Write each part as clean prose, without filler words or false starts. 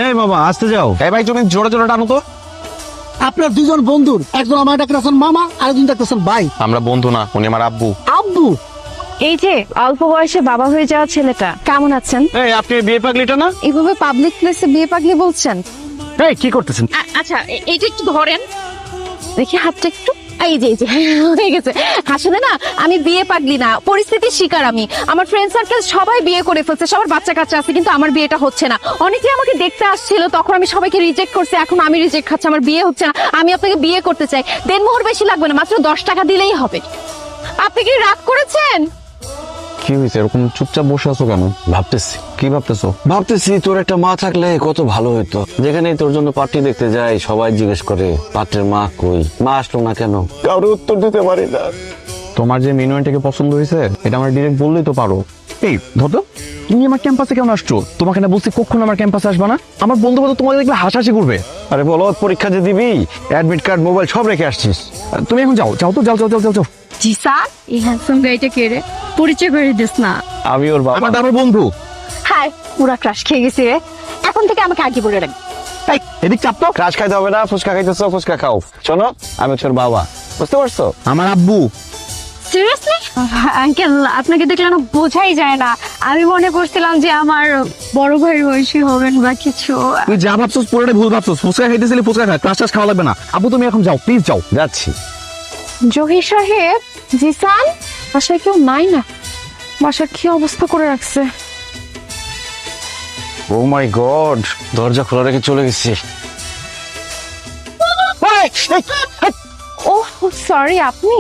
এই বাবা আসতে যাও। এই ভাই তুমি জোরে জোরে টানো তো। আপনার দুজন বন্ধুর একজন আমার ডাকতেছেন মামা আর একজন ডাকতেছেন ভাই। আমরা বন্ধু না, উনি আমার আব্বু। আব্বু? এই যে অল্প বয়সে বাবা হয়ে যাওয়া ছেলেটা, কেমন আছেন? এই আপনি বিয়ে পাগলিটা না? এভাবে পাবলিক প্লেসে বিয়ে পাগলি বলছেন? এই কি করতেছেন? আচ্ছা এইটা একটু ধরেন দেখি হাতটা একটু। এই যে হয়ে গেছে। আসলে না আমি বিয়ে পাগলি না, পরিস্থিতির শিকার আমি। আমার ফ্রেন্ড সার্কেল সবাই বিয়ে করে ফেলছে, সবার বাচ্চা কাচ্চা আছে, কিন্তু আমার বিয়েটা হচ্ছে না। অনেকে আমাকে দেখতে আসছিল, তখন আমি সবাইকে রিজেক্ট করছি, এখন আমি রিজেক্ট খাচ্ছি, আমার বিয়ে হচ্ছে না। আমি আপনাকে বিয়ে করতে চাই, দেনমোহর বেশি লাগবে না, মাত্র 10 টাকা দিলেই হবে। আপনি কি রাগ করেছেন? কি হয়েছে, এরকম চুপচাপ বসে আছো কেন? ভাবতেছি কি ভাবতেছো? ভাবতেছি তোর একটা মা থাকলে কত ভালো হতো। যেখানে তোর জন্য পাত্রী দেখতে যাই সবাই জিজ্ঞেস করে পাত্রের মা কই, মা আসলো না কেন, কারো উত্তর দিতে পারি না। তোমার যে মিনুয়ানটাকে পছন্দ হয়েছে এটা আমার ডিরেক্ট বললেই তো পারো। এই ধরো, তুমি আমার ক্যাম্পাসে কেমন আসছো? তোমাকে না বলছি কখনো আমার ক্যাম্পাসে আসবা না। আমার বন্ধু বান্ধব তোমাকে দেখলে হাসাহাসি করবে। আরে বলো, পরীক্ষা যে দিবি, অ্যাডমিট কার্ড মোবাইল সব রেখে আসছিস। তুমি এখন যাও যাও তো, যাও যাও যাও যাও যাও। জি স্যার, এই হ্যান্ডসাম গাইটা কে রে? পরিচয় করে দিস না। আমি ওর বাবা। আমার বন্ধু। হাই, পুরা ক্রাশ খেয়ে গেছি রে। এখন থেকে আমাকে আগে বলে রাখ। এই এদিক চাপ তো। ক্রাশ খাইতে হবে না, ফুচকা খাইতেছো ফুচকা খাও। শোনো, আমি হচ্ছে ওর বাবা, বুঝতে পারছো? আমার আব্বু। সিরিয়াসলি আঙ্কেল, আপনাকে দেখলে না বোঝাই যায় না। আমি মনে করছিলাম যে আমার বড় ভাইয়ের বয়সী হবেন বা কিছু। তুই যা ভাবছিস পুরোটাই ভুল ভাবছিস। ফুচকা খাইতেছিলি ফুচকা খা, ক্লাস টাস খাওয়া লাগবে না। আব্বু তুমি এখন যাও, প্লিজ যাও। যাচ্ছি। জহির সাহেব, জিসান, বাসায় কেউ নাই না? বাসার কি অবস্থা করে রাখছে? ও মাই গড, দরজা খোলা রেখে চলে গেছি। ও সরি, আপনি?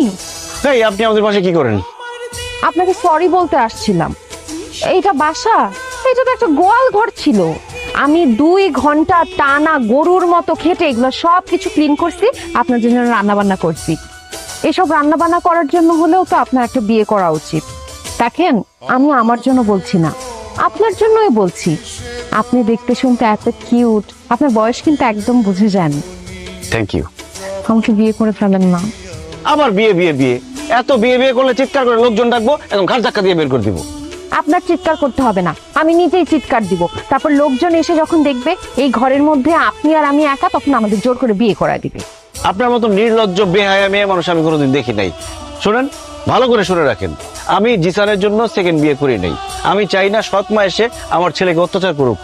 এই আপনি আমাদের পাশে কি করেন? আপনাকে সরি বলতে আসছিলাম। এইটা বাসা? এটা তো একটা গোয়াল ঘর ছিল। আমি 2 ঘন্টা টানা গরুর মতো খেটে এগুলো সব কিছু ক্লিন করছি, আপনার জন্য রান্না বান্না করছি। এসব রান্না বান্না করার জন্য হলেও তো আপনার একটা বিয়ে করা উচিত। দেখেন, আমি আমার জন্য বলছি না, আপনার জন্যই বলছি। আপনি দেখতে শুনতে এত কিউট, আপনার বয়স কিন্তু একদম বুঝে যান। Thank you. আমাকে বিয়ে করে ফেলেন না। আবার বিয়ে বিয়ে বিয়ে, এত বিয়ে বিয়ে করলে চিৎকার করে লোকজন ডাকবো, একদম ঘাট ধাক্কা দিয়ে বের করে দিব। আপনার চিৎকার করতে হবে না, আমি নিজেই চিৎকার দিব। তারপর লোকজন এসে যখন দেখবে এই ঘরের মধ্যে আপনি আর আমি একা, তখন আমাদের জোর করে বিয়ে করা দিবে। আপনার মতো নির্লজ্জ বেহায়া মেয়ে মানুষ আমি কোনোদিন দেখি নাই। শোনেন, ভালো করে শুনে রাখেন, আমি জিসানের জন্য সেকেন্ড বিয়ে করি নাই। আমি চাই না সৎ মা এসে আমার ছেলেকে অত্যাচার করুক।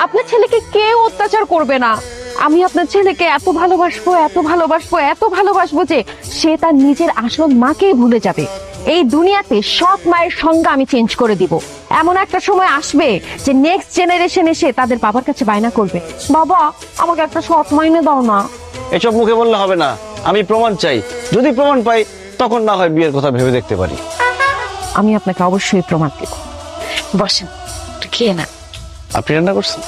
আপনার ছেলেকে কেউ অত্যাচার করবে না। আমি আপনার ছেলেকে এত ভালোবাসবো, এত ভালোবাসবো, এত ভালোবাসবো যে সে তার নিজের আসল মাকেই ভুলে যাবে। এই দুনিয়াতে সৎ মায়ের সংজ্ঞা আমি চেঞ্জ করে দিব। এমন একটা সময় আসবে যে নেক্সট জেনারেশন এসে তাদের বাবার কাছে বায়না করবে, বাবা আমাকে একটা সৎ মাইনে দাও না। এসব মুখে বললে হবে না, আমি প্রমাণ চাই। যদি প্রমাণ পাই তখন না হয় বিয়ের কথা ভেবে দেখতে পারি। আমি আপনাকে অবশ্যই প্রমাণ দেব। বসেন, একটু খেয়ে না। আপনি রান্না করছেন?